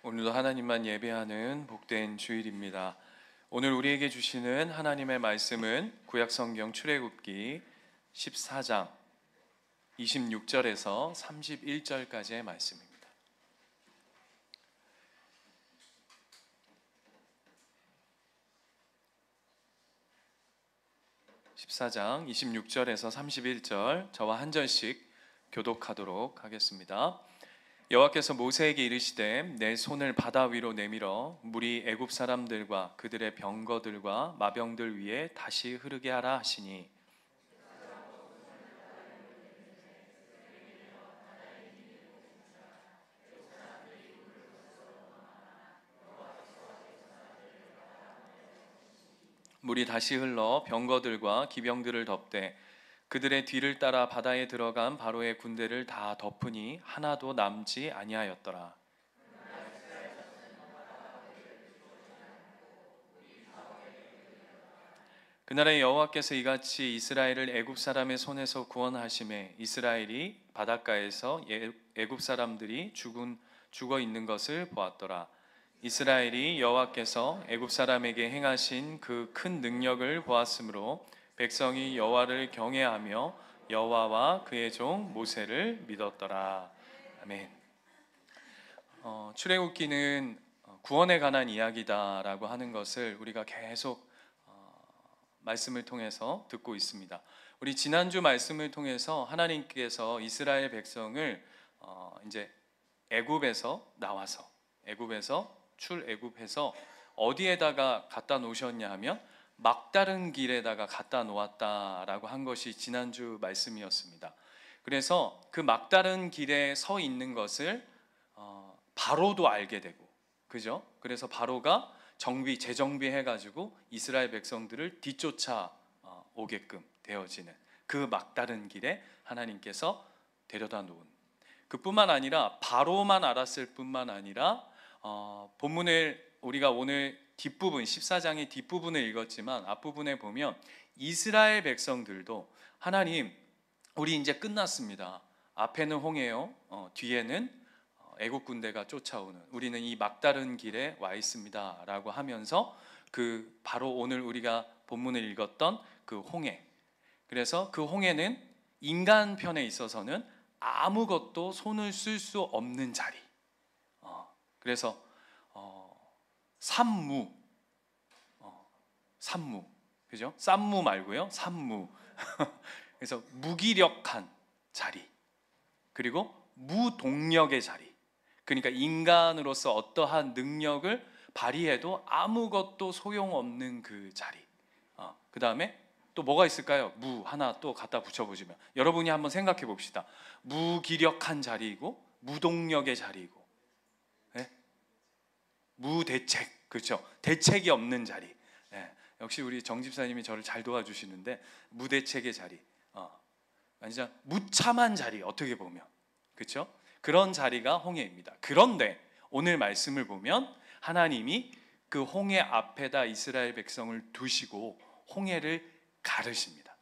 오늘도 하나님만 예배하는 복된 주일입니다. 오늘 우리에게 주시는 하나님의 말씀은 구약성경 출애굽기 14장 26절에서 31절까지의 말씀입니다. (14장) 26절에서 31절 저와 한 절씩 교독하도록 하겠습니다. 여호와께서 모세에게 이르시되 내 손을 바다 위로 내밀어 물이 애굽 사람들과 그들의 병거들과 마병들 위에 다시 흐르게 하라 하시니 물이 다시 흘러 병거들과 기병들을 덮되 그들의 뒤를 따라 바다에 들어간 바로의 군대를 다 덮으니 하나도 남지 아니하였더라. 그날에 여호와께서 이같이 이스라엘을 애굽 사람의 손에서 구원하심에 이스라엘이 바닷가에서 애굽 사람들이 죽어 있는 것을 보았더라. 이스라엘이 여호와께서 애굽 사람에게 행하신 그 큰 능력을 보았으므로 백성이 여호와를 경외하며 여호와와 그의 종 모세를 믿었더라. 아멘. 출애굽기는 구원에 관한 이야기다라고 하는 것을 우리가 계속 말씀을 통해서 듣고 있습니다. 우리 지난주 말씀을 통해서 하나님께서 이스라엘 백성을 이제 애굽에서 나와서 애굽에서 출애굽해서 어디에다가 갖다 놓으셨냐 하면 막다른 길에다가 갖다 놓았다라고 한 것이 지난주 말씀이었습니다. 그래서 그 막다른 길에 서 있는 것을 바로도 알게 되고, 그죠? 그래서 바로가 재정비해가지고 이스라엘 백성들을 뒤쫓아 오게끔 되어지는 그 막다른 길에 하나님께서 데려다 놓은, 그뿐만 아니라 바로만 알았을 뿐만 아니라 본문을 우리가 오늘 뒷부분 14장의 뒷부분을 읽었지만 앞부분에 보면 이스라엘 백성들도 하나님 우리 이제 끝났습니다. 앞에는 홍해요, 뒤에는 애국 군대가 쫓아오는, 우리는 이 막다른 길에 와 있습니다 라고 하면서 그 바로 오늘 우리가 본문을 읽었던 그 홍해, 그래서 그 홍해는 인간 편에 있어서는 아무것도 손을 쓸 수 없는 자리, 그래서 산무, 그죠? 쌈무 말고요, 산무. 그래서 무기력한 자리, 그리고 무동력의 자리. 그러니까 인간으로서 어떠한 능력을 발휘해도 아무것도 소용없는 그 자리. 그 다음에 또 뭐가 있을까요? 무 하나 또 갖다 붙여보시면 여러분이 한번 생각해 봅시다. 무기력한 자리이고 무동력의 자리이고, 네? 무대책, 그렇죠? 대책이 없는 자리. 네. 역시 우리 정 집사님이 저를 잘 도와주시는데 무대책의 자리, 완전 무참한 자리, 어떻게 보면, 그렇죠? 그런 자리가 홍해입니다. 그런데 오늘 말씀을 보면 하나님이 그 홍해 앞에다 이스라엘 백성을 두시고 홍해를 가르십니다.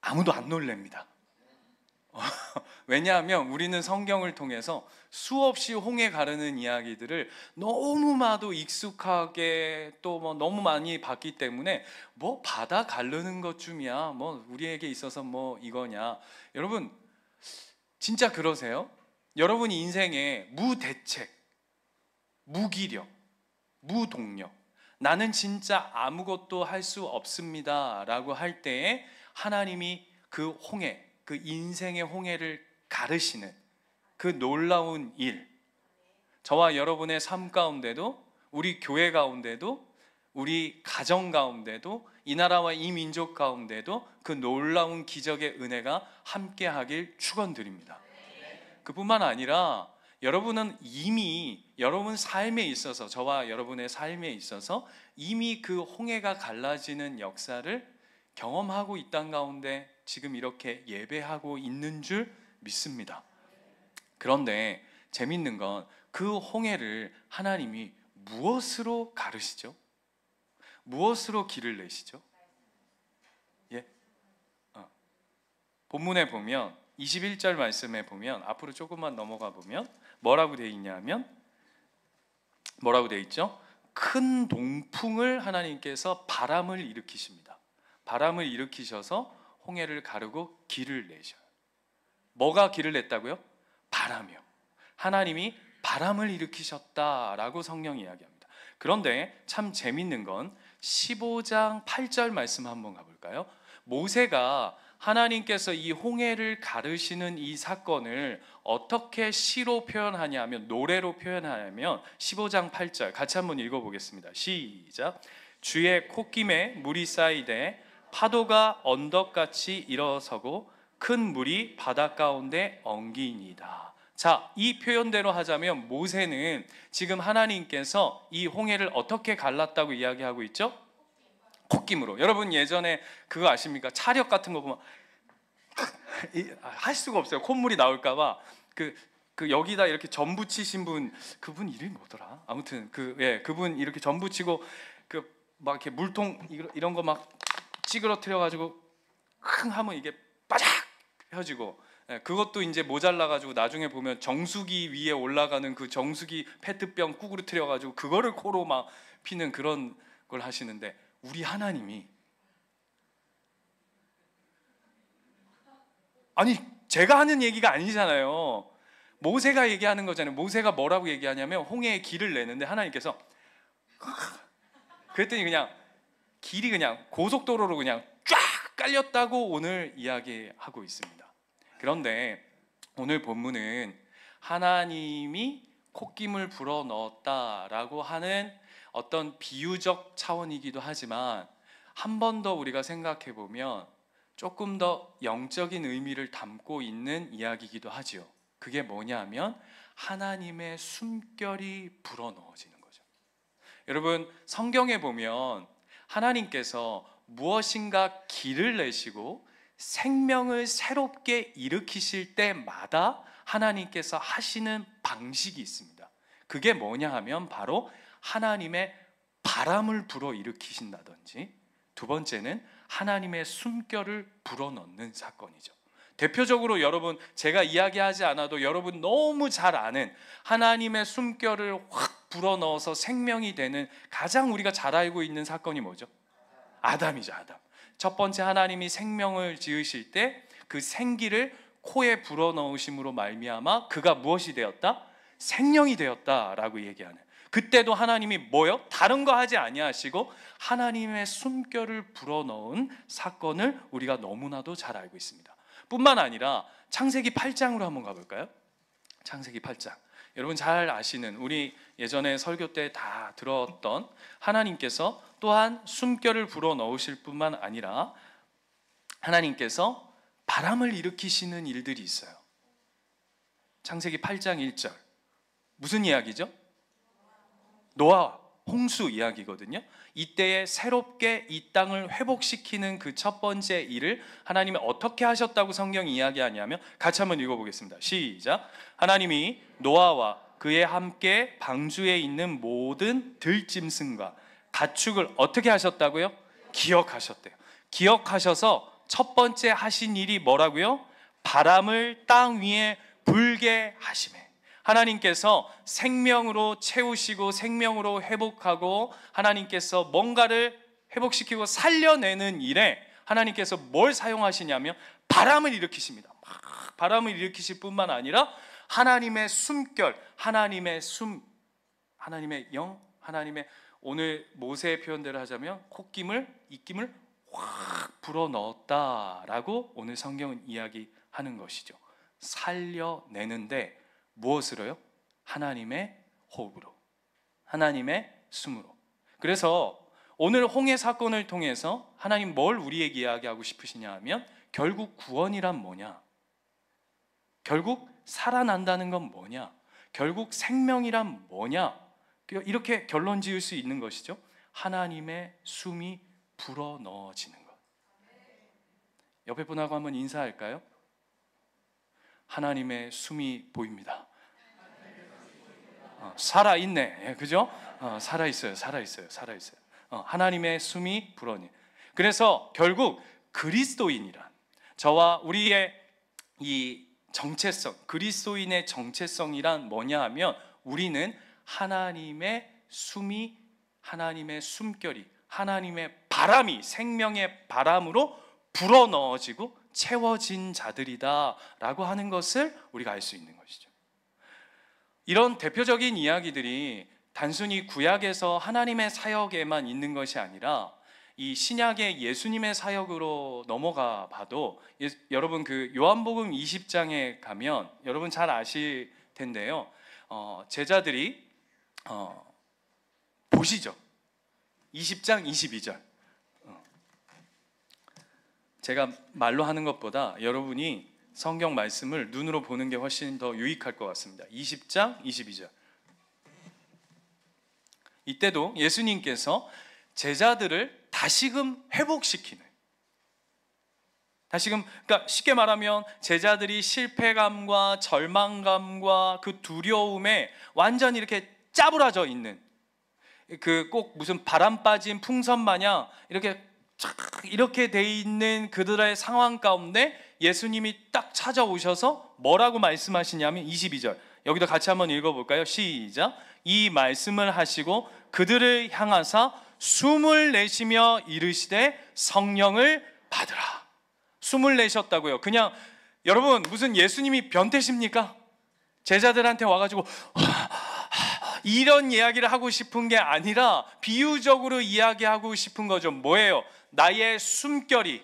아무도 안 놀랍니다. 왜냐하면 우리는 성경을 통해서 수없이 홍해 가르는 이야기들을 너무나도 익숙하게 또 너무 많이 봤기 때문에 뭐 바다 가르는 것쯤이야 뭐 우리에게 있어서 뭐 이거냐. 여러분 진짜 그러세요? 여러분이 인생에 무대책, 무기력, 무동력, 나는 진짜 아무것도 할 수 없습니다 라고 할 때에 하나님이 그 홍해, 그 인생의 홍해를 가르시는 그 놀라운 일, 저와 여러분의 삶 가운데도, 우리 교회 가운데도, 우리 가정 가운데도, 이 나라와 이 민족 가운데도 그 놀라운 기적의 은혜가 함께하길 축원드립니다. 그뿐만 아니라 여러분은 이미 여러분 삶에 있어서, 저와 여러분의 삶에 있어서 이미 그 홍해가 갈라지는 역사를 경험하고 이 땅 가운데 지금 이렇게 예배하고 있는 줄 믿습니다. 그런데 재밌는 건 그 홍해를 하나님이 무엇으로 가르시죠? 무엇으로 길을 내시죠? 예? 본문에 보면 21절 말씀에 보면, 앞으로 조금만 넘어가 보면 뭐라고 되어 있냐면, 뭐라고 되어 있죠? 큰 동풍을 하나님께서 바람을 일으키십니다. 바람을 일으키셔서 홍해를 가르고 길을 내셔요. 뭐가 길을 냈다고요? 바람이요. 하나님이 바람을 일으키셨다라고 성경이 이야기합니다. 그런데 참 재밌는 건 15장 8절 말씀 한번 가볼까요? 모세가 하나님께서 이 홍해를 가르시는 이 사건을 어떻게 시로 표현하냐면, 노래로 표현하냐면 15장 8절 같이 한번 읽어보겠습니다. 시작. 주의 콧김에 물이 쌓이되 파도가 언덕같이 일어서고 큰 물이 바다 가운데 엉기니이다. 자, 이 표현대로 하자면 모세는 지금 하나님께서 이 홍해를 어떻게 갈랐다고 이야기하고 있죠? 콧김으로. 여러분 예전에 그거 아십니까? 차력 같은 거 보면 할 수가 없어요. 콧물이 나올까봐 그 여기다 이렇게 점 붙이신 분, 그분 이름이 뭐더라? 아무튼 그분 이렇게 점 붙이고 그 막 이렇게 물통 이런 거 막 찌그러뜨려 가지고 흥 하면 이게 빠작 펴지고, 그것도 이제 모자라 가지고 나중에 보면 정수기 위에 올라가는 그 정수기 페트병 구부러뜨려 가지고 그거를 코로 막 피는 그런 걸 하시는데, 우리 하나님이, 아니 제가 하는 얘기가 아니잖아요. 모세가 얘기하는 거잖아요. 모세가 뭐라고 얘기하냐면 홍해에 길을 내는데 하나님께서 그랬더니 그냥 길이 그냥 고속도로로 그냥 쫙 깔렸다고 오늘 이야기하고 있습니다. 그런데 오늘 본문은 하나님이 콧김을 불어 넣었다라고 하는 어떤 비유적 차원이기도 하지만, 한 번 더 우리가 생각해 보면 조금 더 영적인 의미를 담고 있는 이야기이기도 하지요. 그게 뭐냐면 하나님의 숨결이 불어 넣어지는 거죠. 여러분 성경에 보면 하나님께서 무엇인가 길을 내시고 생명을 새롭게 일으키실 때마다 하나님께서 하시는 방식이 있습니다. 그게 뭐냐 하면 바로 하나님의 바람을 불어 일으키신다든지, 두 번째는 하나님의 숨결을 불어넣는 사건이죠. 대표적으로 여러분 제가 이야기하지 않아도 여러분 너무 잘 아는 하나님의 숨결을 확 불어넣어서 생명이 되는 가장 우리가 잘 알고 있는 사건이 뭐죠? 아담이죠. 아담. 첫 번째 하나님이 생명을 지으실 때 그 생기를 코에 불어넣으심으로 말미암아 그가 무엇이 되었다? 생명이 되었다라고 얘기하는, 그때도 하나님이 뭐요? 다른 거 하지 아니하시고 하나님의 숨결을 불어넣은 사건을 우리가 너무나도 잘 알고 있습니다. 뿐만 아니라 창세기 8장으로 한번 가볼까요? 창세기 8장. 여러분 잘 아시는, 우리 예전에 설교 때 다 들었던, 하나님께서 또한 숨결을 불어넣으실 뿐만 아니라 하나님께서 바람을 일으키시는 일들이 있어요. 창세기 8장 1절 무슨 이야기죠? 노아 홍수 이야기거든요. 이때에 새롭게 이 땅을 회복시키는 그 첫 번째 일을 하나님이 어떻게 하셨다고 성경이 이야기하냐면, 같이 한번 읽어보겠습니다. 시작. 하나님이 노아와 그에 함께 방주에 있는 모든 들짐승과 가축을 어떻게 하셨다고요? 기억하셨대요. 기억하셔서 첫 번째 하신 일이 뭐라고요? 바람을 땅 위에 불게 하시매. 하나님께서 생명으로 채우시고 생명으로 회복하고 하나님께서 뭔가를 회복시키고 살려내는 일에 하나님께서 뭘 사용하시냐면 바람을 일으키십니다. 바람을 일으키실 뿐만 아니라 하나님의 숨결, 하나님의 숨, 하나님의 영, 하나님의, 오늘 모세의 표현대로 하자면 콧김을, 입김을 확 불어넣었다라고 오늘 성경은 이야기하는 것이죠. 살려내는데 무엇으로요? 하나님의 호흡으로, 하나님의 숨으로. 그래서 오늘 홍해 사건을 통해서 하나님 뭘 우리에게 이야기하고 싶으시냐 하면, 결국 구원이란 뭐냐? 결국 살아난다는 건 뭐냐? 결국 생명이란 뭐냐? 이렇게 결론 지을 수 있는 것이죠. 하나님의 숨이 불어넣어지는 것. 옆에 분하고 한번 인사할까요? 하나님의 숨이 보입니다. 살아있네. 그죠? 살아있어요. 하나님의 숨이 불어니. 그래서 결국 그리스도인이란, 저와 우리의 이 정체성, 그리스도인의 정체성이란 뭐냐 하면 우리는 하나님의 숨이, 하나님의 숨결이, 하나님의 바람이, 생명의 바람으로 불어넣어지고 채워진 자들이다 라고 하는 것을 우리가 알 수 있는 것이죠. 이런 대표적인 이야기들이 단순히 구약에서 하나님의 사역에만 있는 것이 아니라 이 신약의 예수님의 사역으로 넘어가 봐도 여러분 그 요한복음 20장에 가면 여러분 잘 아실 텐데요. 제자들이 보시죠. 20장 22절. 제가 말로 하는 것보다 여러분이 성경 말씀을 눈으로 보는 게 훨씬 더 유익할 것 같습니다. 20장 22절. 이때도 예수님께서 제자들을 다시금 회복시키는, 그러니까 쉽게 말하면 제자들이 실패감과 절망감과 그 두려움에 완전히 이렇게 짜부라져 있는, 그 꼭 무슨 바람 빠진 풍선 마냥 이렇게 돼 있는 그들의 상황 가운데 예수님이 딱 찾아오셔서 뭐라고 말씀하시냐면 22절, 여기도 같이 한번 읽어볼까요? 시작. 이 말씀을 하시고 그들을 향하사 숨을 내쉬며 이르시되 성령을 받으라. 숨을 내셨다고요. 그냥 여러분 무슨 예수님이 변태십니까? 제자들한테 와가지고 이런 이야기를 하고 싶은 게 아니라 비유적으로 이야기하고 싶은 거죠. 뭐예요? 나의 숨결이,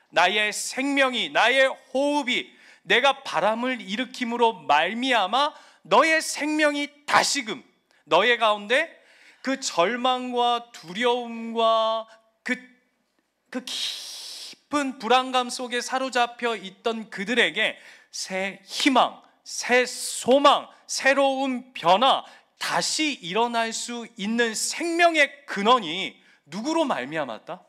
나의 생명이, 나의 호흡이 내가 바람을 일으킴으로 말미암아 너의 생명이 다시금 너의 가운데 그 절망과 두려움과 그 깊은 불안감 속에 사로잡혀 있던 그들에게 새 희망, 새 소망, 새로운 변화, 다시 일어날 수 있는 생명의 근원이 누구로 말미암았다?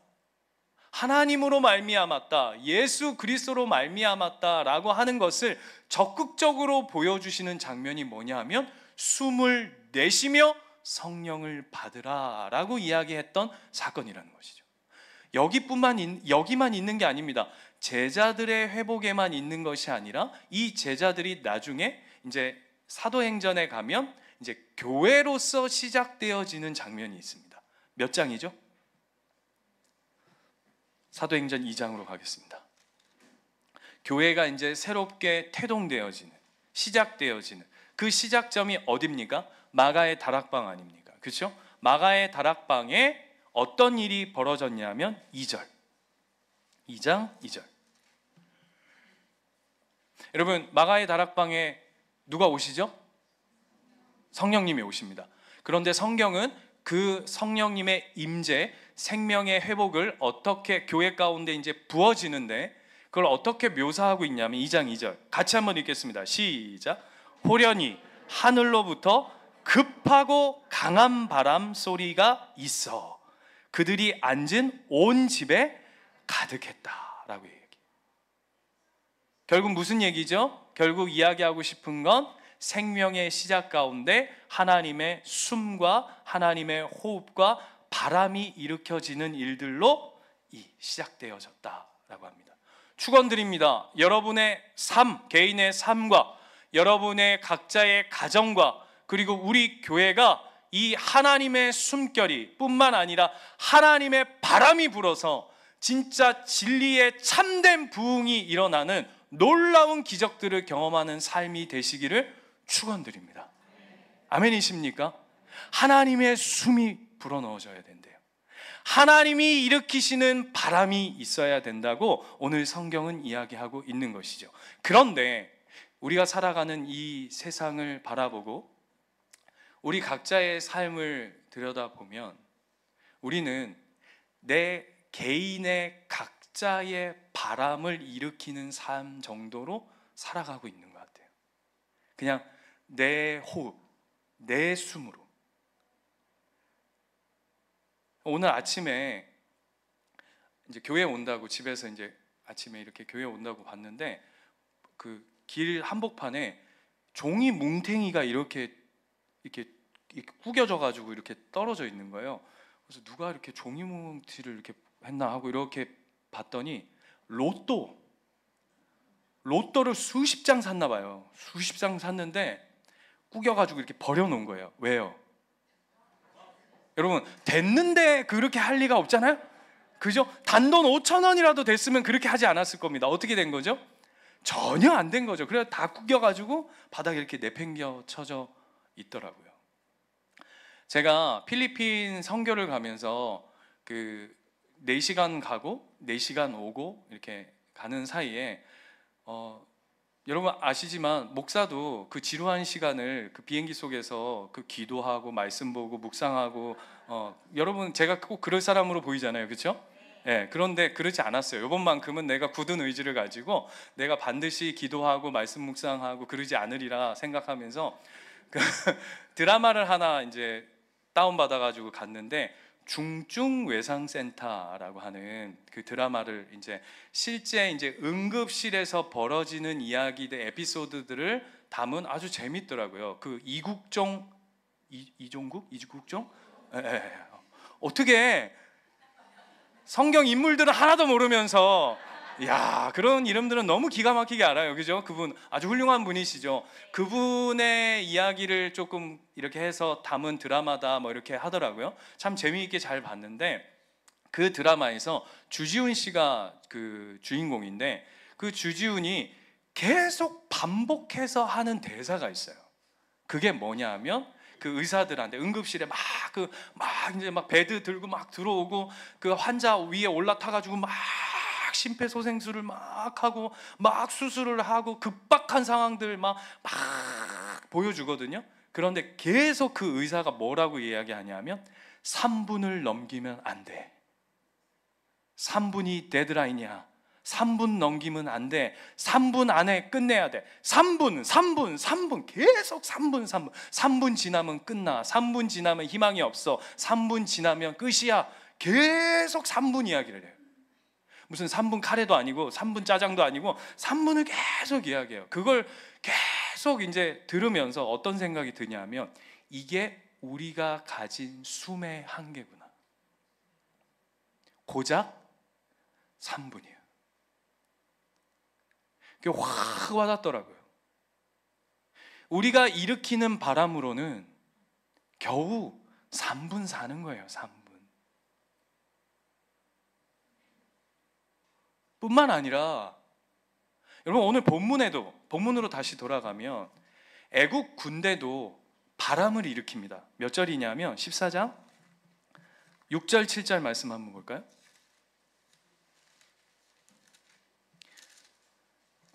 하나님으로 말미암았다, 예수 그리스도로 말미암았다라고 하는 것을 적극적으로 보여주시는 장면이 뭐냐 하면 숨을 내쉬며 성령을 받으라 라고 이야기했던 사건이라는 것이죠. 여기만 있는 게 아닙니다. 제자들의 회복에만 있는 것이 아니라 이 제자들이 나중에 이제 사도행전에 가면 이제 교회로서 시작되어지는 장면이 있습니다. 몇 장이죠? 사도행전 2장으로 가겠습니다. 교회가 이제 새롭게 태동되어지는, 시작되어지는 그 시작점이 어디입니까? 마가의 다락방 아닙니까? 그렇죠? 마가의 다락방에 어떤 일이 벌어졌냐면 2장 2절. 여러분 마가의 다락방에 누가 오시죠? 성령님이 오십니다. 그런데 성경은 그 성령님의 임재, 생명의 회복을 어떻게 교회 가운데 이제 부어지는데 그걸 어떻게 묘사하고 있냐면 2장 2절 같이 한번 읽겠습니다. 시작. 호련히 하늘로부터 급하고 강한 바람 소리가 있어 그들이 앉은 온 집에 가득했다라고 얘기해요. 결국 무슨 얘기죠? 결국 이야기하고 싶은 건 생명의 시작 가운데 하나님의 숨과 하나님의 호흡과 바람이 일으켜지는 일들로 시작되어졌다라고 합니다. 축원드립니다. 여러분의 삶, 개인의 삶과 여러분의 각자의 가정과 그리고 우리 교회가 이 하나님의 숨결이 뿐만 아니라 하나님의 바람이 불어서 진짜 진리의 참된 부흥이 일어나는 놀라운 기적들을 경험하는 삶이 되시기를 축원드립니다. 아멘이십니까? 하나님의 숨이 불어넣어져야 된대요. 하나님이 일으키시는 바람이 있어야 된다고 오늘 성경은 이야기하고 있는 것이죠. 그런데 우리가 살아가는 이 세상을 바라보고 우리 각자의 삶을 들여다보면 우리는 내 개인의 각자의 바람을 일으키는 삶 정도로 살아가고 있는 것 같아요. 그냥 내 호흡, 내 숨으로. 오늘 아침에 이제 교회 온다고 집에서 이제 아침에 이렇게 교회 온다고 봤는데 그 길 한복판에 종이 뭉탱이가 이렇게 구겨져 가지고 이렇게 떨어져 있는 거예요. 그래서 누가 이렇게 종이 뭉티를 이렇게 했나 하고 이렇게 봤더니 로또 로또를 수십 장 샀나 봐요. 수십 장 샀는데 구겨가지고 이렇게 버려놓은 거예요. 왜요? 여러분, 됐는데 그렇게 할 리가 없잖아요. 그죠? 단돈 5천 원이라도 됐으면 그렇게 하지 않았을 겁니다. 어떻게 된 거죠? 전혀 안 된 거죠. 그래서 다 구겨가지고 바닥에 이렇게 내팽겨 쳐져 있더라고요. 제가 필리핀 선교를 가면서 그 4시간 가고 4시간 오고 이렇게 가는 사이에 여러분 아시지만 목사도 그 지루한 시간을 그 비행기 속에서 그 기도하고 말씀 보고 묵상하고 여러분 제가 꼭 그럴 사람으로 보이잖아요. 그렇죠? 예, 그런데 그러지 않았어요. 이번만큼은 내가 굳은 의지를 가지고 내가 반드시 기도하고 말씀 묵상하고 그러지 않으리라 생각하면서 그 드라마를 하나 이제 다운받아가지고 갔는데 중증외상센터라고 하는 그 드라마를 이제 실제 이제 응급실에서 벌어지는 이야기들 에피소드들을 담은 아주 재밌더라고요. 그 이종국? 예, 예. 어떻게 성경 인물들은 하나도 모르면서 야, 그런 이름들은 너무 기가 막히게 알아요. 그죠? 그분 아주 훌륭한 분이시죠. 그분의 이야기를 조금 이렇게 해서 담은 드라마다 뭐 이렇게 하더라고요. 참 재미있게 잘 봤는데 그 드라마에서 주지훈 씨가 그 주인공인데 그 주지훈이 계속 반복해서 하는 대사가 있어요. 그게 뭐냐 하면 그 의사들한테 응급실에 막 이제 막 베드 들고 막 들어오고 그 환자 위에 올라타가지고 막 심폐소생술을 막 하고 막 수술을 하고 급박한 상황들 막 보여주거든요. 그런데 계속 그 의사가 뭐라고 이야기하냐면 3분을 넘기면 안 돼. 3분이 데드라인이야. 3분 넘기면 안 돼. 3분 안에 끝내야 돼. 3분 계속 3분 지나면 끝나. 3분 지나면 희망이 없어. 3분 지나면 끝이야. 계속 3분 이야기를 해요. 무슨 3분 카레도 아니고 3분 짜장도 아니고 3분을 계속 이야기해요. 그걸 계속 이제 들으면서 어떤 생각이 드냐면 이게 우리가 가진 숨의 한계구나. 고작 3분이에요. 그게 확 와닿더라고요. 우리가 일으키는 바람으로는 겨우 3분 사는 거예요. 3분. 뿐만 아니라 여러분 오늘 본문으로 다시 돌아가면 애국 군대도 바람을 일으킵니다. 몇 절이냐면 14장 6절 7절 말씀 한번 볼까요?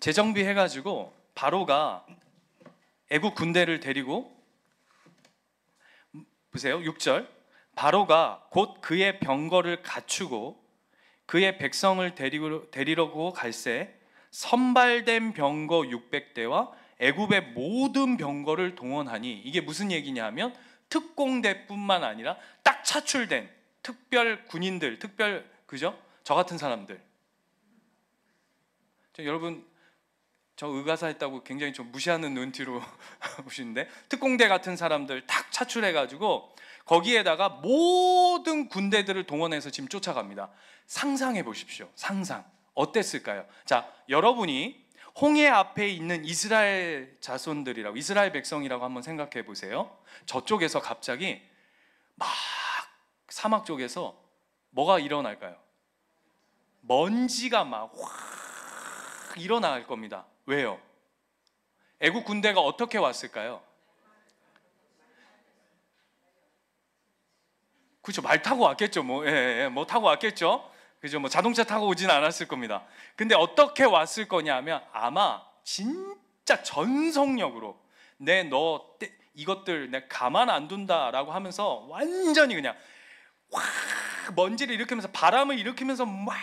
재정비 해가지고 바로가 애국 군대를 데리고 보세요. 6절 바로가 곧 그의 병거를 갖추고 그의 백성을 데리려고 갈새 선발된 병거 600대와 애굽의 모든 병거를 동원하니 이게 무슨 얘기냐면 특공대뿐만 아니라 딱 차출된 특별 군인들, 그죠? 저 같은 사람들. 여러분 저 의가사 했다고 굉장히 좀 무시하는 눈뒤로 보시는데 특공대 같은 사람들 딱 차출해가지고 거기에다가 모든 군대들을 동원해서 지금 쫓아갑니다. 상상해 보십시오. 상상. 어땠을까요? 자, 여러분이 홍해 앞에 있는 이스라엘 자손들이라고 이스라엘 백성이라고 한번 생각해 보세요. 저쪽에서 갑자기 막 사막 쪽에서 뭐가 일어날까요? 먼지가 막 확 일어날 겁니다. 왜요? 애국 군대가 어떻게 왔을까요? 그렇죠. 말 타고 왔겠죠. 뭐 타고 왔겠죠. 그죠? 뭐 자동차 타고 오진 않았을 겁니다. 근데 어떻게 왔을 거냐면 아마 진짜 전속력으로 이것들 내가 가만 안 둔다라고 하면서 완전히 그냥 확 먼지를 일으키면서 바람을 일으키면서 막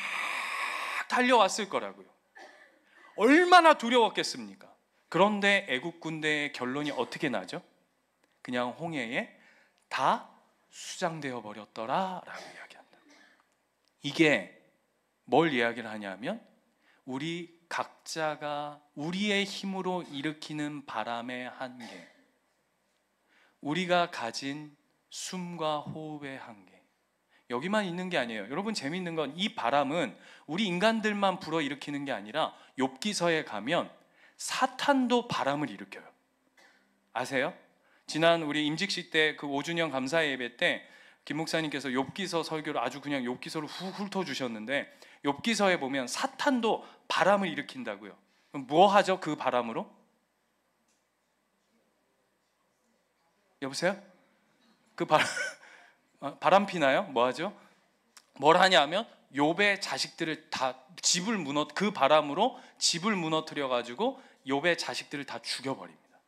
달려왔을 거라고요. 얼마나 두려웠겠습니까? 그런데 애국 군대의 결론이 어떻게 나죠? 그냥 홍해에 다 수장되어 버렸더라라고 이야기한다. 이게 뭘 이야기를 하냐면 우리 각자가 우리의 힘으로 일으키는 바람의 한계, 우리가 가진 숨과 호흡의 한계, 여기만 있는 게 아니에요. 여러분, 재미있는 건 이 바람은 우리 인간들만 불어일으키는 게 아니라 욥기서에 가면 사탄도 바람을 일으켜요. 아세요? 지난 우리 임직식 때 그 5주년 감사 예배 때 김 목사님께서 욥기서 설교를 아주 그냥 욥기서를 훅 훑어주셨는데, 욥기서에 보면 사탄도 바람을 일으킨다고요. 그럼 뭐 하죠? 그 바람으로? 여보세요? 그 바람 피나요? 뭐 하죠? 뭘 하냐면 욥의 자식들을 다 그 바람으로 집을 무너뜨려 가지고 욥의 자식들을 다 죽여버립니다.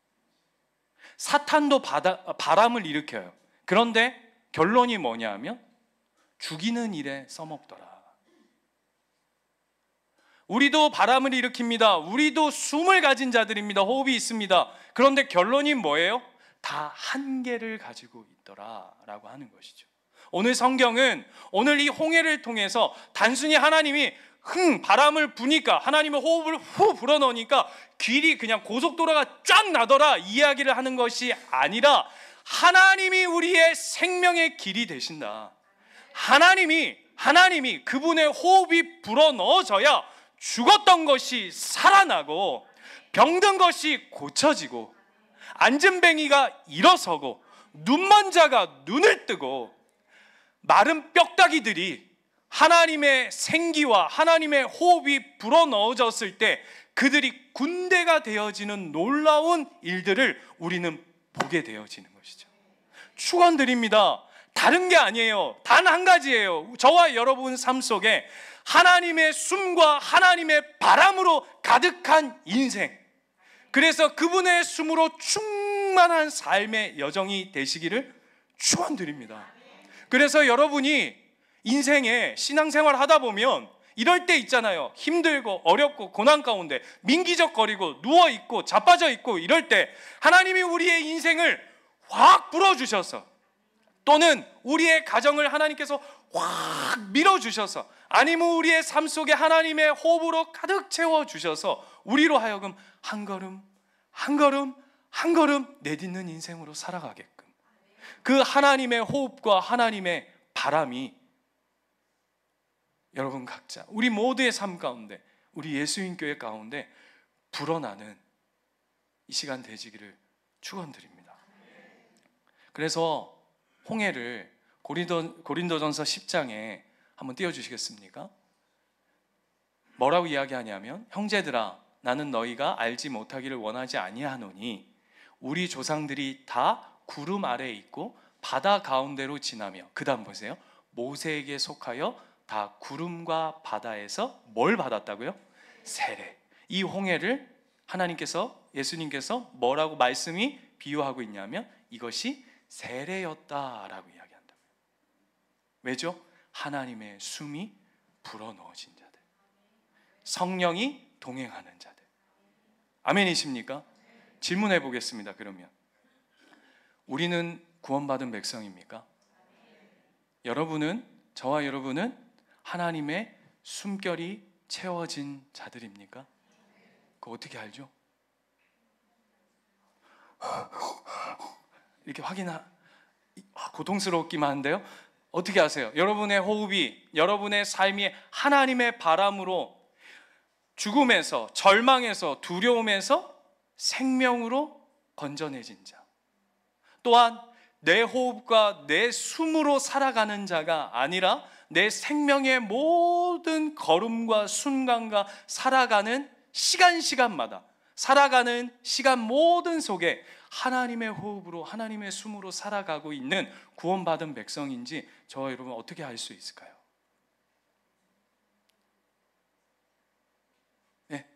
사탄도 바람을 일으켜요. 그런데 결론이 뭐냐 하면 죽이는 일에 써먹더라. 우리도 바람을 일으킵니다. 우리도 숨을 가진 자들입니다. 호흡이 있습니다. 그런데 결론이 뭐예요? 다 한계를 가지고 있더라 라고 하는 것이죠. 오늘 성경은 오늘 이 홍해를 통해서 단순히 하나님이 바람을 부니까, 하나님의 호흡을 후 불어넣으니까 길이 그냥 고속도로가 쫙 나더라 이야기를 하는 것이 아니라, 하나님이 우리의 생명의 길이 되신다. 하나님이 그분의 호흡이 불어넣어져야 죽었던 것이 살아나고, 병든 것이 고쳐지고, 앉은뱅이가 일어서고, 눈먼 자가 눈을 뜨고, 마른 뼈다귀들이 하나님의 생기와 하나님의 호흡이 불어넣어졌을 때 그들이 군대가 되어지는 놀라운 일들을 우리는 보게 되어지는 것이죠. 축원드립니다. 다른 게 아니에요. 단 한 가지예요. 저와 여러분 삶 속에 하나님의 숨과 하나님의 바람으로 가득한 인생, 그래서 그분의 숨으로 충만한 삶의 여정이 되시기를 축원드립니다. 그래서 여러분이 인생에 신앙생활 하다 보면 이럴 때 있잖아요. 힘들고 어렵고 고난 가운데 민기적거리고 누워있고 자빠져 있고 이럴 때 하나님이 우리의 인생을 확 불어주셔서, 또는 우리의 가정을 하나님께서 확 밀어주셔서, 아니면 우리의 삶 속에 하나님의 호흡으로 가득 채워주셔서 우리로 하여금 한 걸음 한 걸음 한 걸음 내딛는 인생으로 살아가게끔, 그 하나님의 호흡과 하나님의 바람이 여러분 각자 우리 모두의 삶 가운데, 우리 예수님교회 가운데 불어나는 이 시간 되시기를 축원드립니다. 그래서 홍해를 고린도전서 10장에 한번 띄워주시겠습니까? 뭐라고 이야기하냐면, 형제들아 나는 너희가 알지 못하기를 원하지 아니하노니 우리 조상들이 다 구름 아래에 있고 바다 가운데로 지나며, 그 다음 보세요. 모세에게 속하여 다 구름과 바다에서 뭘 받았다고요? 세례. 이 홍해를 예수님께서 뭐라고 말씀이 비유하고 있냐면 이것이 세례였다라고 이야기한다. 왜죠? 하나님의 숨이 불어넣어진 자들, 성령이 동행하는 자들. 아멘이십니까? 질문해 보겠습니다. 그러면 우리는 구원받은 백성입니까? 저와 여러분은 하나님의 숨결이 채워진 자들입니까? 그거 어떻게 알죠? 이렇게 고통스럽기만 한데요. 어떻게 아세요? 여러분의 호흡이, 여러분의 삶이 하나님의 바람으로 죽음에서, 절망에서, 두려움에서 생명으로 건져내진 자, 또한 내 호흡과 내 숨으로 살아가는 자가 아니라 내 생명의 모든 걸음과 순간과 살아가는 시간마다, 살아가는 시간 모든 속에 하나님의 호흡으로, 하나님의 숨으로 살아가고 있는 구원받은 백성인지 저와 여러분 어떻게 알 수 있을까요? 네.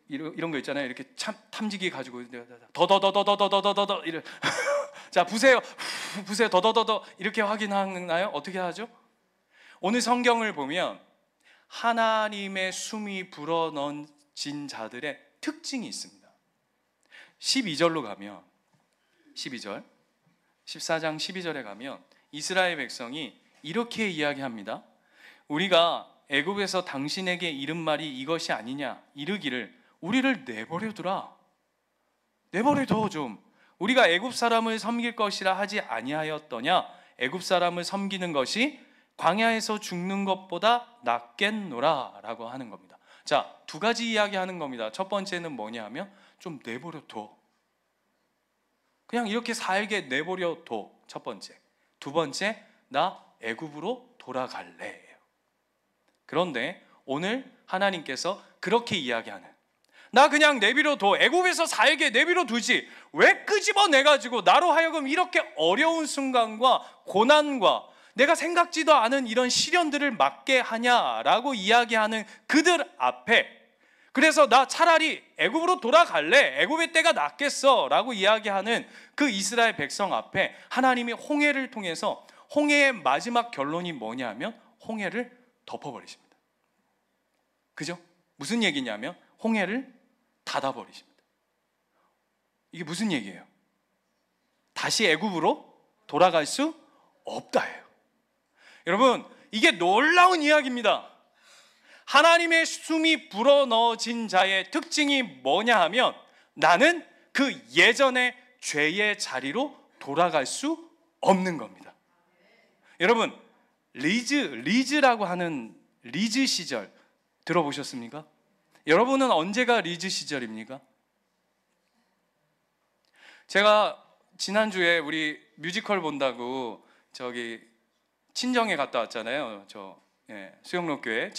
이런 거 있잖아요. 이렇게 탐지기 가지고 더더더더더더더더더 이래. 자, 부세요. 더더더더 이렇게 확인하나요? 어떻게 하죠? 오늘 성경을 보면 하나님의 숨이 불어넣어진 자들의 특징이 있습니다. 12절로 가면 14장 12절에 가면 이스라엘 백성이 이렇게 이야기합니다. 우리가 애굽에서 당신에게 이른 말이 이것이 아니냐, 이르기를 우리를 내버려두라, 내버려둬 좀, 우리가 애굽 사람을 섬길 것이라 하지 아니하였더냐. 애굽 사람을 섬기는 것이 광야에서 죽는 것보다 낫겠노라 라고 하는 겁니다. 자, 두 가지 이야기 하는 겁니다. 첫 번째는 뭐냐 하면 좀 내버려 둬. 그냥 이렇게 살게 내버려 둬. 첫 번째. 두 번째, 나 애굽으로 돌아갈래. 그런데 오늘 하나님께서 그렇게 이야기하는, 나 그냥 내버려 둬. 애굽에서 살게 내버려 두지. 왜 끄집어내가지고 나로 하여금 이렇게 어려운 순간과 고난과 내가 생각지도 않은 이런 시련들을 맞게 하냐라고 이야기하는 그들 앞에, 그래서 나 차라리 애굽으로 돌아갈래. 애굽의 때가 낫겠어 라고 이야기하는 그 이스라엘 백성 앞에 하나님이 홍해를 통해서, 홍해의 마지막 결론이 뭐냐 하면 홍해를 덮어버리십니다. 그죠? 무슨 얘기냐면 홍해를 닫아버리십니다. 이게 무슨 얘기예요? 다시 애굽으로 돌아갈 수 없다예요. 여러분, 이게 놀라운 이야기입니다. 하나님의 숨이 불어넣어진 자의 특징이 뭐냐 하면, 나는 그 예전의 죄의 자리로 돌아갈 수 없는 겁니다. 여러분, 리즈라고 하는 리즈 시절 들어보셨습니까? 여러분은 언제가 리즈 시절입니까? 제가 지난주에 우리 뮤지컬 본다고 저기 친정에 갔다 왔잖아요. 수영로교회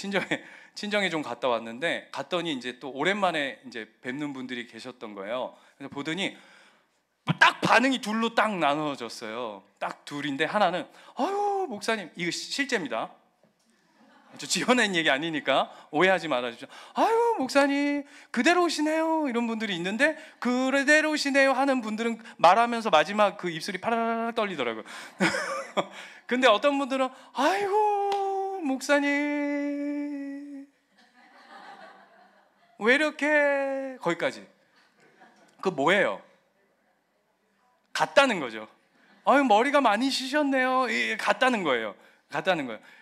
친정에 좀 갔다 왔는데, 갔더니 이제 또 오랜만에 이제 뵙는 분들이 계셨던 거예요. 그래서 보더니 딱 반응이 둘로 딱 나눠졌어요. 딱 둘인데, 하나는 아유 목사님, 이거 실제입니다. 저 지어낸 얘기 아니니까 오해하지 말아주십시오. 아유 목사님 그대로시네요, 이런 분들이 있는데, 그대로시네요 하는 분들은 말하면서 마지막 그 입술이 파라락 떨리더라고요. 근데 어떤 분들은 아이고 목사님 왜 이렇게, 거기까지. 그 뭐예요? 같다는 거죠. 아유 머리가 많이 쉬셨네요. 같다는 거예요.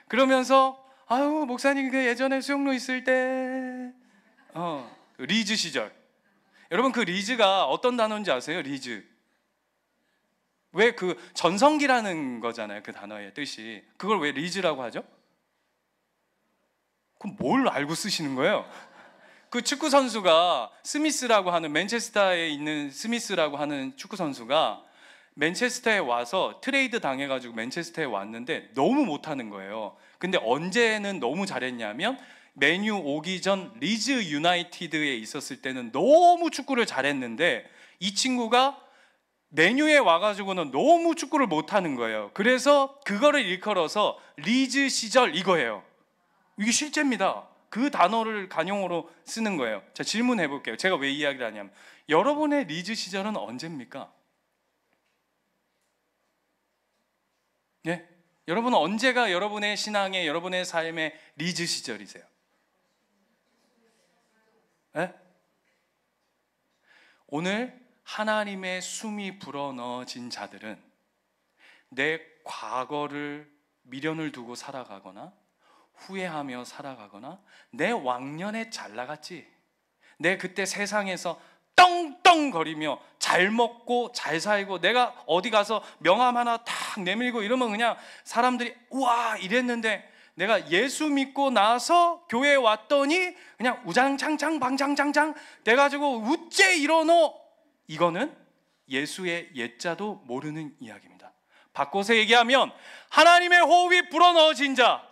그러면서 아유 목사님 그 예전에 수영로 있을 때 리즈 시절. 여러분, 그 리즈가 어떤 단어인지 아세요? 리즈. 왜 그 전성기라는 거잖아요. 그 단어의 뜻이. 그걸 왜 리즈라고 하죠? 그럼 뭘 알고 쓰시는 거예요? 그 축구 선수가 스미스라고 하는, 맨체스터에 있는 스미스라고 하는 축구 선수가 맨체스터에 와서 트레이드 당해가지고 맨체스터에 왔는데 너무 못하는 거예요. 근데 언제는 너무 잘했냐면, 맨유 오기 전 리즈 유나이티드에 있었을 때는 너무 축구를 잘했는데, 이 친구가 맨유에 와가지고는 너무 축구를 못하는 거예요. 그래서 그거를 일컬어서 리즈 시절 이거예요. 이게 실제입니다. 그 단어를 간용어로 쓰는 거예요. 자, 질문해 볼게요. 제가 왜 이야기를 하냐면, 여러분의 리즈 시절은 언제입니까? 네? 여러분은 언제가 여러분의 신앙의, 여러분의 삶의 리즈 시절이세요? 네? 오늘 하나님의 숨이 불어넣어진 자들은 내 과거를 미련을 두고 살아가거나 후회하며 살아가거나, 내 왕년에 잘 나갔지, 내 그때 세상에서 떵떵거리며 잘 먹고 잘 살고, 내가 어디 가서 명함 하나 탁 내밀고 이러면 그냥 사람들이 우와 이랬는데, 내가 예수 믿고 나서 교회에 왔더니 그냥 우장창창 방장장장 돼가지고 우째 이러노. 이거는 예수의 옛자도 모르는 이야기입니다. 바꿔서 얘기하면, 하나님의 호흡이 불어넣어진 자,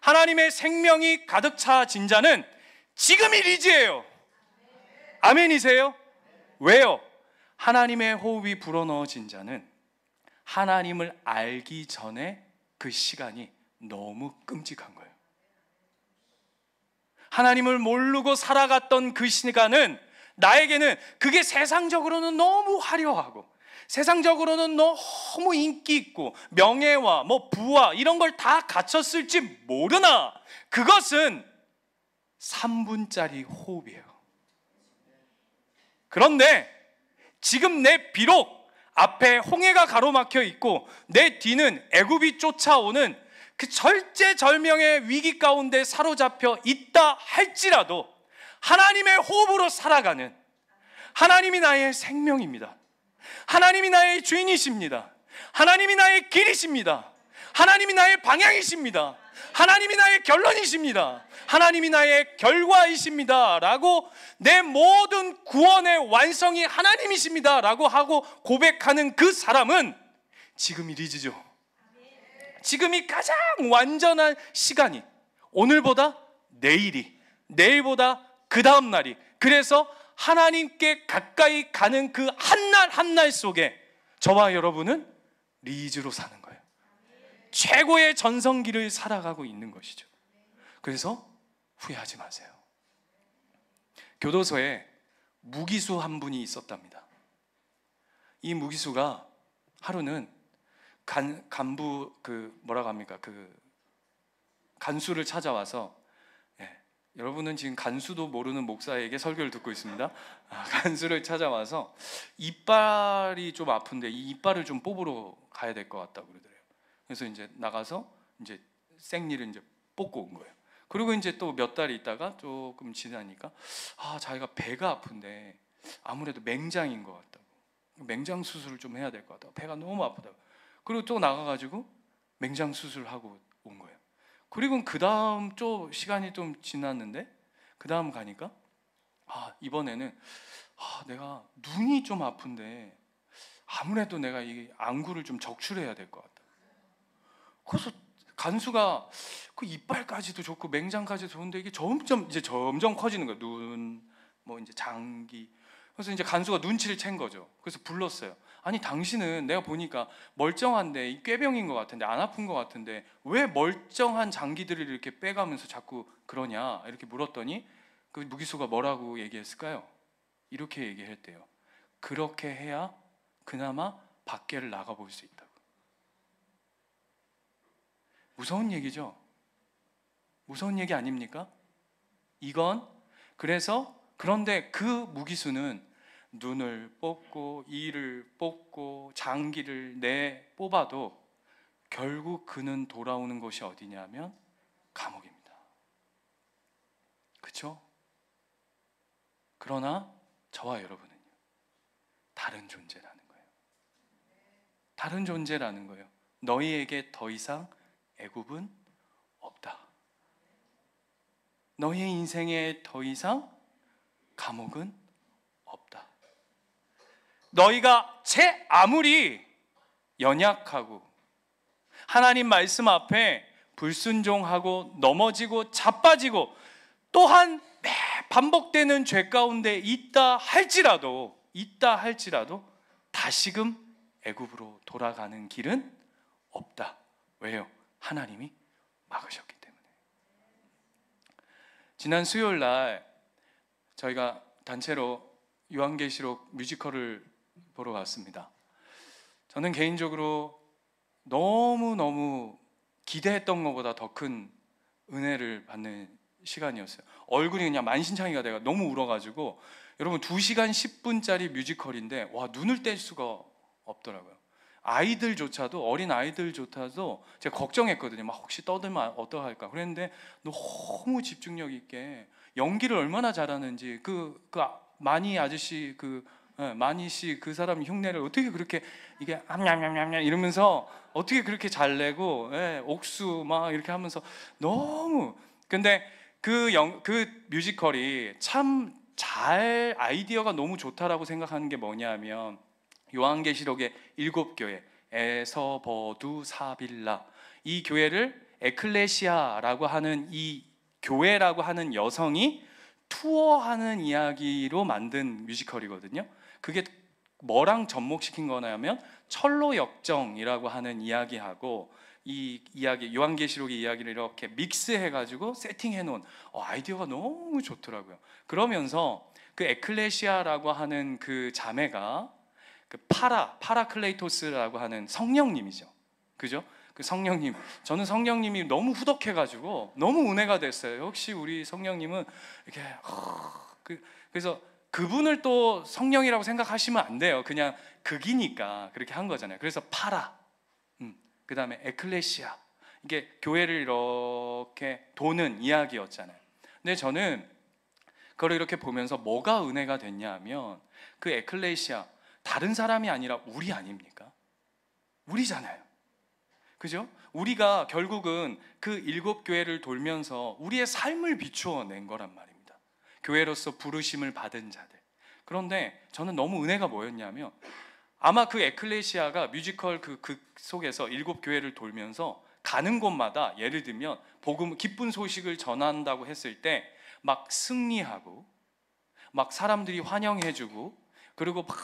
하나님의 생명이 가득 차진 자는 지금이 리즈예요. 아멘이세요? 왜요? 하나님의 호흡이 불어넣어진 자는 하나님을 알기 전에 그 시간이 너무 끔찍한 거예요. 하나님을 모르고 살아갔던 그 시간은, 나에게는 그게 세상적으로는 너무 화려하고, 세상적으로는 너무 인기 있고 명예와 뭐 부와 이런 걸 다 갖췄을지 모르나, 그것은 3분짜리 호흡이에요. 그런데 지금 비록 앞에 홍해가 가로막혀 있고 내 뒤는 애굽이 쫓아오는 그 절제절명의 위기 가운데 사로잡혀 있다 할지라도, 하나님의 호흡으로 살아가는, 하나님이 나의 생명입니다. 하나님이 나의 주인이십니다. 하나님이 나의 길이십니다. 하나님이 나의 방향이십니다. 하나님이 나의 결론이십니다. 하나님이 나의 결과이십니다 라고, 내 모든 구원의 완성이 하나님이십니다 라고 하고 고백하는 그 사람은 지금이 리즈죠. 지금이 가장 완전한 시간이, 오늘보다 내일이, 내일보다 그 다음 날이, 그래서 하나님께 가까이 가는 그 한날 한날 속에 저와 여러분은 리즈로 사는 거예요. 최고의 전성기를 살아가고 있는 것이죠. 그래서 후회하지 마세요. 교도소에 무기수 한 분이 있었답니다. 이 무기수가 하루는 간부 뭐라고 합니까? 간수를 찾아와서, 여러분은 지금 간수도 모르는 목사에게 설교를 듣고 있습니다. 간수를 찾아와서 이빨이 좀 아픈데 이 이빨을 좀 뽑으러 가야 될 것 같다고 그러더래요. 그래서 이제 나가서 이제 생리를 이제 뽑고 온 거예요. 그리고 이제 또 몇 달 있다가 조금 지나니까 자기가 배가 아픈데 아무래도 맹장인 것 같다고, 맹장 수술을 좀 해야 될 것 같다고, 배가 너무 아프다고. 그리고 또 나가가지고 맹장 수술하고 온 거예요. 그리고 그 다음 또 시간이 좀 지났는데 그 다음 가니까 이번에는 내가 눈이 좀 아픈데 아무래도 내가 이 안구를 좀 적출해야 될 것 같다. 그래서 간수가 그 이빨까지도 좋고 맹장까지도 좋은데 이게 점점 커지는 거예요. 눈, 뭐 이제 장기. 그래서 이제 간수가 눈치를 챈 거죠. 그래서 불렀어요. 아니, 당신은 내가 보니까 멀쩡한데 이 꾀병인 것 같은데, 안 아픈 것 같은데 왜 멀쩡한 장기들을 이렇게 빼가면서 자꾸 그러냐 이렇게 물었더니 그 무기수가 뭐라고 얘기했을까요? 이렇게 얘기했대요. 그렇게 해야 그나마 밖에를 나가볼 수 있다고. 무서운 얘기죠? 무서운 얘기 아닙니까? 이건 그런데 그 무기수는 눈을 뽑고 이를 뽑고 장기를 뽑아도 결국 그는 돌아오는 곳이 어디냐면 감옥입니다. 그렇죠? 그러나 저와 여러분은요, 다른 존재라는 거예요. 다른 존재라는 거예요. 너희에게 더 이상 애굽은 없다. 너희의 인생에 더 이상 감옥은 없다. 너희가 아무리 연약하고 하나님 말씀 앞에 불순종하고 넘어지고 자빠지고 또한 매 반복되는 죄 가운데 있다 할지라도 다시금 애굽으로 돌아가는 길은 없다. 왜요? 하나님이 막으셨기 때문에. 지난 수요일 날 저희가 단체로 요한계시록 뮤지컬을 보러 갔습니다. 저는 개인적으로 너무너무 기대했던 것보다 더 큰 은혜를 받는 시간이었어요. 얼굴이 그냥 만신창이가 돼가 너무 울어가지고, 여러분 2시간 10분짜리 뮤지컬인데 눈을 뗄 수가 없더라고요. 어린 아이들조차도 제가 걱정했거든요. 막 혹시 떠들면 어떡할까 그랬는데 너무 집중력 있게 연기를 얼마나 잘하는지, 마니 씨 그 사람 흉내를 어떻게 그렇게 이게 암냠냠냠냠 이러면서 어떻게 그렇게 잘 내고, 옥수 막 이렇게 하면서 너무. 근데 그 뮤지컬이 참 아이디어가 너무 좋다라고 생각하는 게 뭐냐면, 요한계시록의 7교회 에서버두 사빌라, 이 교회를 에클레시아라고 하는 이 교회라고 하는 여성이 투어하는 이야기로 만든 뮤지컬이거든요. 그게 뭐랑 접목시킨 거냐면 철로 역정이라고 하는 이야기하고 이 이야기, 요한계시록의 이야기를 이렇게 믹스해가지고 세팅해 놓은 아이디어가 너무 좋더라고요. 그러면서 그 에클레시아라고 하는 그 자매가 그 파라클레이토스라고 하는 성령님이죠. 그죠? 그 성령님, 저는 성령님이 너무 후덕해가지고 너무 은혜가 됐어요. 역시 우리 성령님은 이렇게 그래서 그분을 또 성령이라고 생각하시면 안 돼요. 그냥 극이니까 그렇게 한 거잖아요. 그래서 그 다음에 에클레시아, 이게 교회를 이렇게 도는 이야기였잖아요. 근데 저는 그걸 이렇게 보면서 뭐가 은혜가 됐냐 하면, 그 에클레시아, 다른 사람이 아니라 우리 아닙니까? 우리잖아요. 그죠? 우리가 결국은 그 7교회를 돌면서 우리의 삶을 비추어 낸 거란 말입니다. 교회로서 부르심을 받은 자들. 그런데 저는 너무 은혜가 뭐였냐면, 아마 그 에클레시아가 뮤지컬 그 속에서 7교회를 돌면서 가는 곳마다, 예를 들면 복음, 기쁜 소식을 전한다고 했을 때 막 승리하고 막 사람들이 환영해주고, 그리고 막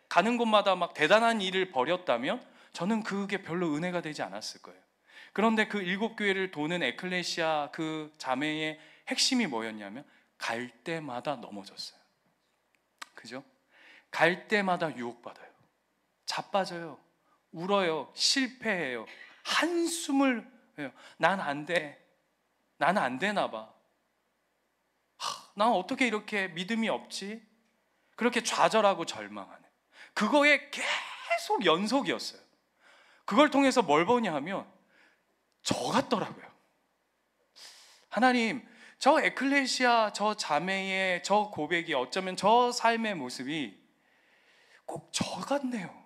가는 곳마다 막 대단한 일을 벌였다면 저는 그게 별로 은혜가 되지 않았을 거예요. 그런데 그 7교회를 도는 에클레시아 그 자매의 핵심이 뭐였냐면, 갈 때마다 넘어졌어요. 그죠? 갈 때마다 유혹받아요. 자빠져요. 울어요. 실패해요. 한숨을 해요. 난 안 돼. 나는 안 되나 봐. 난 어떻게 이렇게 믿음이 없지? 그렇게 좌절하고 절망하네. 그거에 계속 연속이었어요. 그걸 통해서 뭘 보냐 하면 저 같더라고요. 하나님, 저 에클레시아 저 자매의 저 고백이, 어쩌면 저 삶의 모습이 꼭 저 같네요.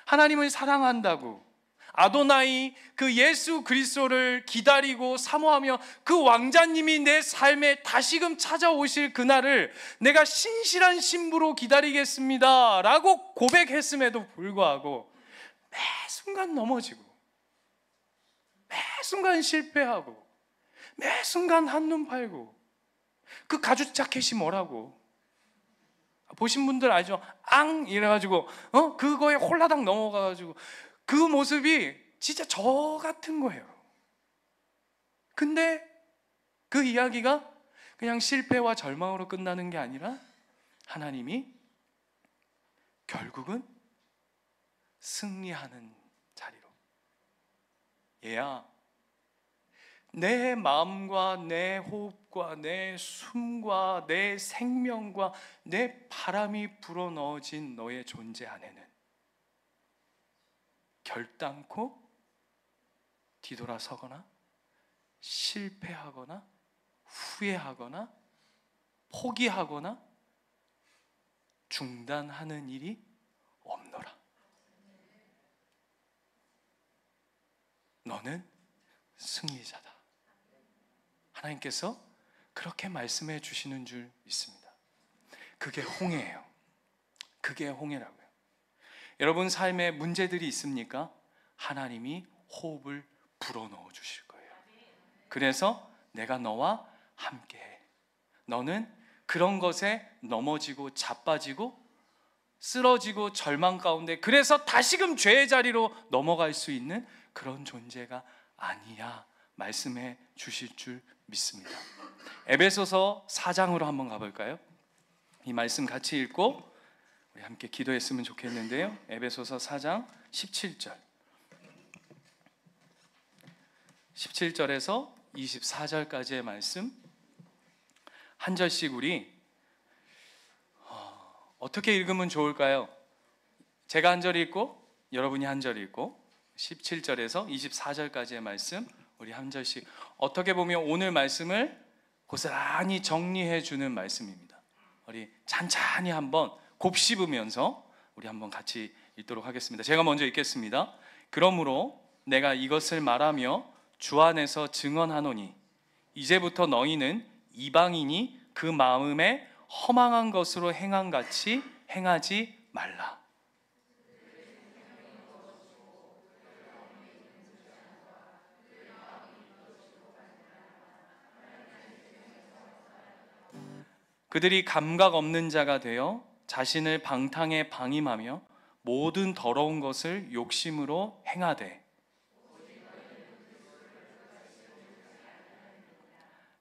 하나님을 사랑한다고, 아도나이 그 예수 그리스도를 기다리고 사모하며 그 왕자님이 내 삶에 다시금 찾아오실 그날을 내가 신실한 신부로 기다리겠습니다 라고 고백했음에도 불구하고 매 순간 넘어지고, 매 순간 실패하고, 매 순간 한눈 팔고, 그 가죽 자켓이 뭐라고 보신 분들 알죠? 앙 이래가지고 그거에 홀라당 넘어가가지고 그 모습이 진짜 저 같은 거예요. 근데 그 이야기가 그냥 실패와 절망으로 끝나는 게 아니라 하나님이 결국은 승리하는 자리로, 얘야, 내 마음과 내 호흡과 내 숨과 내 생명과 내 바람이 불어넣어진 너의 존재 안에는 결단코 뒤돌아서거나 실패하거나 후회하거나 포기하거나 중단하는 일이 없노라. 너는 승리자다. 하나님께서 그렇게 말씀해 주시는 줄 믿습니다. 그게 홍해예요. 그게 홍해라고요. 여러분 삶에 문제들이 있습니까? 하나님이 호흡을 불어넣어 주실 거예요. 그래서 내가 너와 함께해. 너는 그런 것에 넘어지고 자빠지고 쓰러지고 절망 가운데, 그래서 다시금 죄의 자리로 넘어갈 수 있는 그런 존재가 아니야 말씀해 주실 줄 믿습니다. 에베소서 4장으로 한번 가볼까요? 이 말씀 같이 읽고 우리 함께 기도했으면 좋겠는데요. 에베소서 4장 17절 17절에서 24절까지의 말씀 한 절씩 우리 어떻게 읽으면 좋을까요? 제가 한 절 읽고 여러분이 한 절 읽고 17절에서 24절까지의 말씀 우리 한 절씩, 어떻게 보면 오늘 말씀을 고스란히 정리해 주는 말씀입니다. 우리 찬찬히 한번 곱씹으면서 우리 한번 같이 읽도록 하겠습니다. 제가 먼저 읽겠습니다. 그러므로 내가 이것을 말하며 주 안에서 증언하노니 이제부터 너희는 이방인이 그 마음에 허망한 것으로 행한 같이 행하지 말라. 그들이 감각 없는 자가 되어 자신을 방탕에 방임하며 모든 더러운 것을 욕심으로 행하되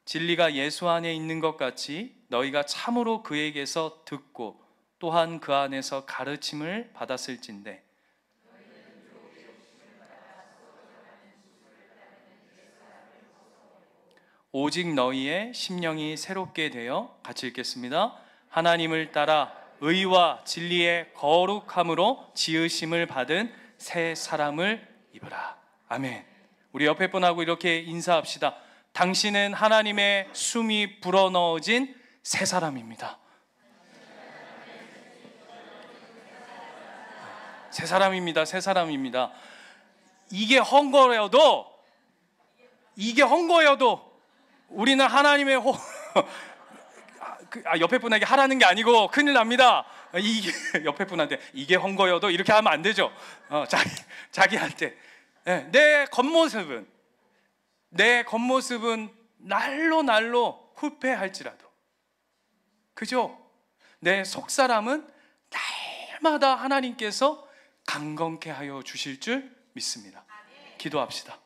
진리가 예수 안에 있는 것 같이 너희가 참으로 그에게서 듣고 또한 그 안에서 가르침을 받았을진데 오직 너희의 심령이 새롭게 되어, 같이 읽겠습니다. 하나님을 따라 의와 진리의 거룩함으로 지으심을 받은 새 사람을 입으라. 아멘. 우리 옆에 분하고 이렇게 인사합시다. 당신은 하나님의 숨이 불어넣어진 새 사람입니다. 새 사람입니다. 새 사람입니다. 이게 헝거여도 우리는 하나님의 옆에 분에게 하라는 게 아니고 큰일 납니다. 이게 옆에 분한테 이게 헝거여도 이렇게 하면 안 되죠. 자기한테 내 겉모습은 날로 후패할지라도, 그죠? 내 속사람은 날마다 하나님께서 강건케 하여 주실 줄 믿습니다. 기도합시다.